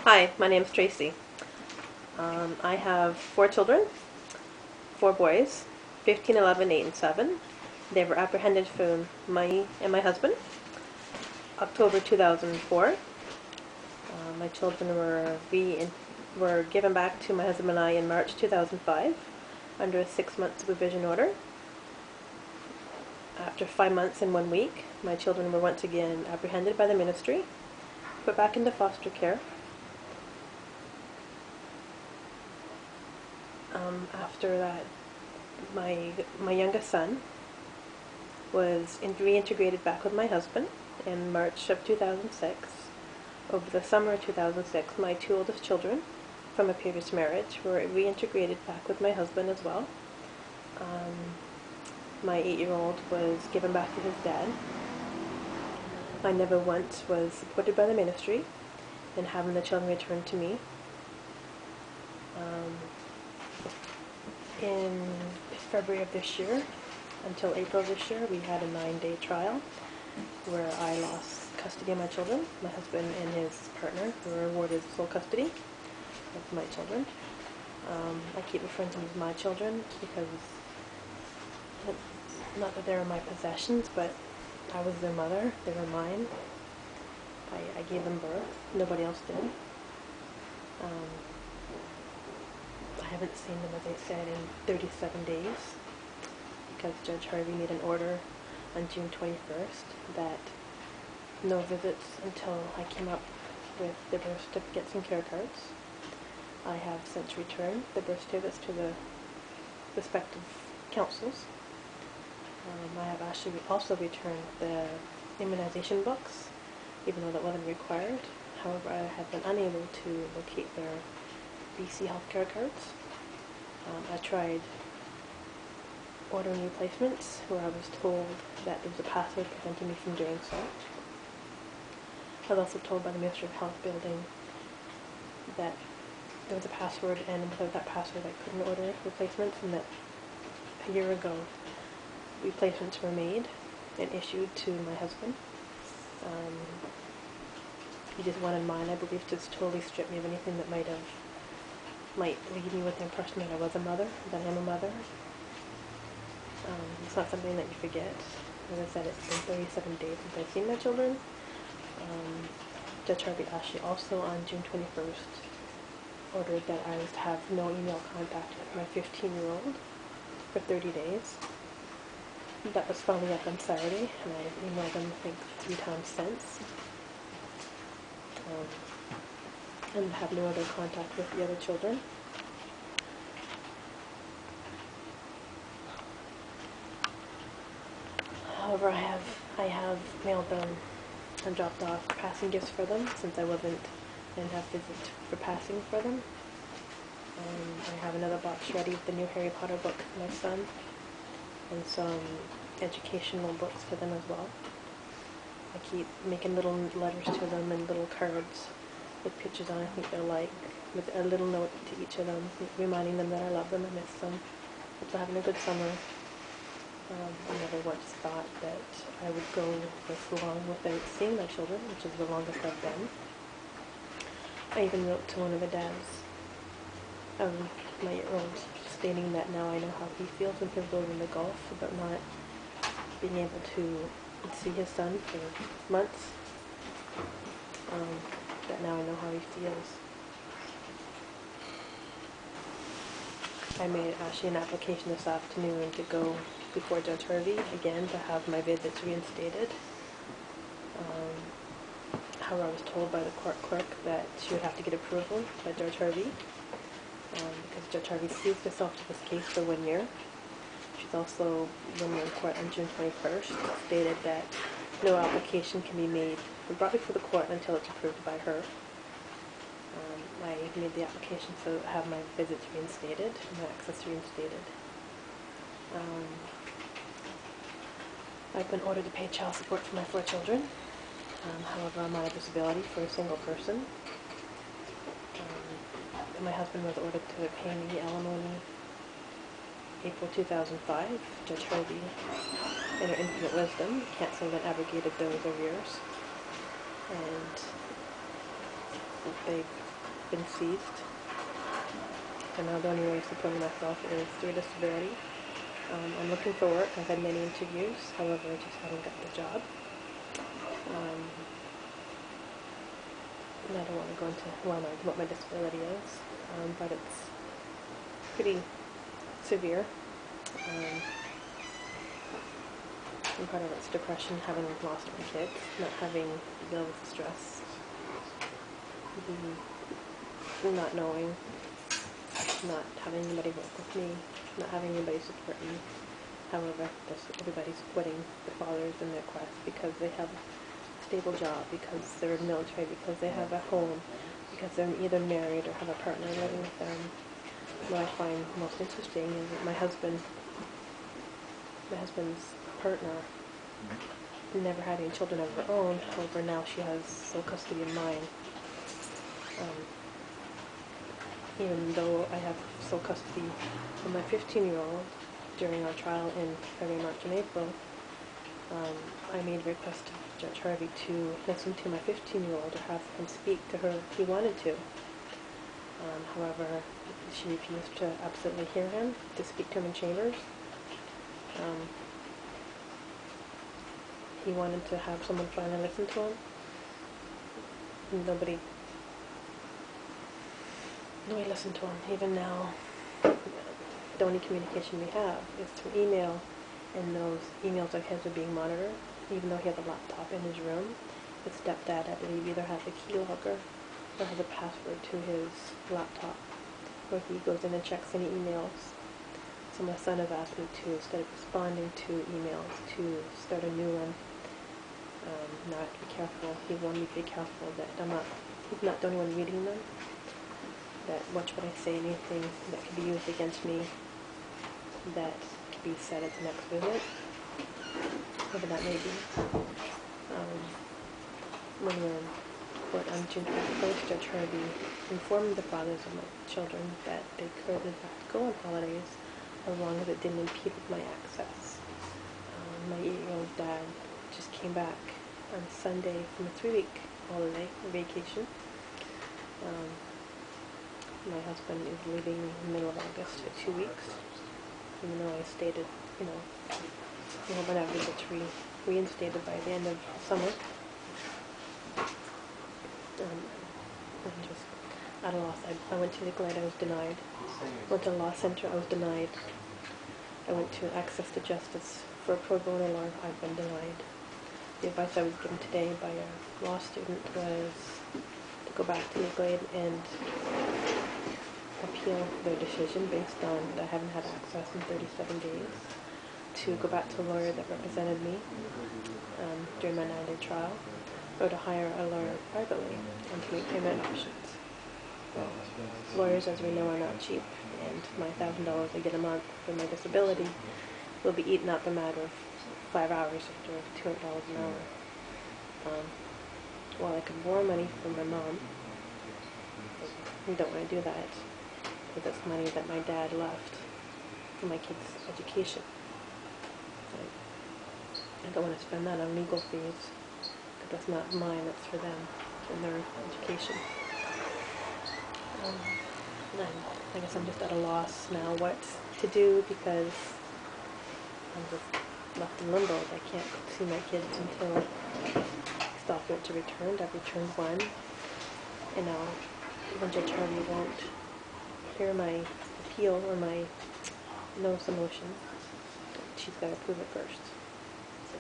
Hi, my name's Tracy. I have 4 children, 4 boys, 15, 11, 8, and 7. They were apprehended from me and my husband, October 2004. My children were given back to my husband and I in March 2005 under a 6-month supervision order. After 5 months and 1 week, my children were once again apprehended by the ministry, put back into foster care. After that, my youngest son was reintegrated back with my husband in March of 2006. Over the summer of 2006, my 2 oldest children from a previous marriage were reintegrated back with my husband as well. My 8-year-old was given back to his dad. I never once was supported by the ministry in having the children returned to me. In February of this year, until April of this year, we had a 9-day trial where I lost custody of my children. My husband and his partner were awarded sole custody of my children. I keep referring to them as my children because, not that they were my possessions, but I was their mother. They were mine. I gave them birth. Nobody else did. I haven't seen them, as I said, in 37 days because Judge Harvey made an order on June 21st that no visits until I came up with the birth certificates and care cards. I have since returned the birth certificates to the respective councils. I have actually also returned the immunization books, even though that wasn't required. However, I have been unable to locate their BC healthcare cards. I tried ordering replacements where I was told that there was a password preventing me from doing so. I was also told by the Ministry of Health building that there was a password and without that password I couldn't order replacements, and that a year ago replacements were made and issued to my husband. He just wanted mine, I believe, to totally strip me of anything that might leave me with the impression that I was a mother, that I am a mother. It's not something that you forget. As I said, it's been 37 days since I've seen my children. Judge Harvey actually also on June 21st ordered that I was to have no email contact with my 15-year-old for 30 days. That was following up on Saturday, and I emailed them, I think, 3 times since. And have no other contact with the other children. However, I have mailed them and dropped off passing gifts for them since I didn't have visits for passing for them. I have another box ready with the new Harry Potter book for my son and some educational books for them as well. I keep making little letters to them and little cards with pictures on I think they'll like, with a little note to each of them, reminding them that I love them and miss them. Hope they're having a good summer. I never once thought that I would go this long without seeing my children, which is the longest I've been. I even wrote to one of the dads of my 8-year-old stating that now I know how he feels when he's over in the Gulf about not being able to see his son for months. That now I know how he feels. I made actually an application this afternoon to go before Judge Harvey again to have my visits reinstated. However, I was told by the court clerk that she would have to get approval by Judge Harvey because Judge Harvey recused herself to this case for 1 year. She's also, when we were in court on June 21st, stated that no application can be made and brought before the court until it's approved by her. I made the application to have my visits reinstated and my access reinstated. I've been ordered to pay child support for my 4 children. However, I'm on a disability for a single person. My husband was ordered to pay me alimony April 2005. Judge Harvey, in her infinite wisdom, canceled and abrogated those arrears. And they've been seized. And now the only way of supporting myself is through disability. I'm looking for work. I've had many interviews, however, I just haven't got the job. And I don't want to go into what my disability is, but it's pretty severe. And part of it's depression, having lost my kids, not having to deal with the stress, not knowing, not having anybody work with me, not having anybody support me. However, everybody's quitting the fathers in their quest because they have a stable job, because they're in the military, because they have a home, because they're either married or have a partner living with them. What I find most interesting is that my husband's partner never had any children of her own. However, now she has sole custody of mine. Even though I have sole custody of my 15-year-old during our trial in February, March, and April, I made a request to Judge Harvey to listen to my 15-year-old or have him speak to her if he wanted to. However, she refused to absolutely hear him, to speak to him in chambers. He wanted to have someone finally listen to him. Nobody listened to him. Even now, the only communication we have is through email, and those emails of his are being monitored, even though he has a laptop in his room. His stepdad, I believe, either has a keylogger or has a password to his laptop, where he goes in and checks any emails. So my son has asked me to, instead of responding to emails, to start a new one. Now I have to be careful. He wanted me to be careful that he's not the only one reading them. That watch what I say, anything that could be used against me, that could be said at the next visit, whatever that may be. When we were in court on June 21st, Judge Harvey informed the fathers of my children that they could in fact go on holidays as long as it didn't impede with my access. My 8-year-old dad just came back on Sunday from a 3-week holiday vacation. My husband is leaving in the middle of August for 2 weeks, even though I stated, whenever it's reinstated by the end of summer. I'm just at a loss. I went to the Glade, I was denied. Went to the law center, I was denied. I went to Access to Justice for a pro bono law, I've been denied. The advice I was given today by a law student was to go back to the Glade and appeal their decision based on that I haven't had access in 37 days, to go back to a lawyer that represented me during my 9-day trial, or to hire a lawyer privately and to make payment options. Lawyers, as we know, are not cheap, and my $1,000 I get a month for my disability will be eaten up in a matter of 5 hours after $200 an hour. While I could borrow money from my mom, I don't want to do that, because it's money that my dad left for my kids' education. So I don't want to spend that on legal fees, because that's not mine, that's for them and their education. I guess I'm just at a loss now what to do, because I'm just left in limbo. I can't see my kids until document to return. I've returned one, and now even Judge Harvey won't hear my appeal or my notice of motion. She's got to approve it first.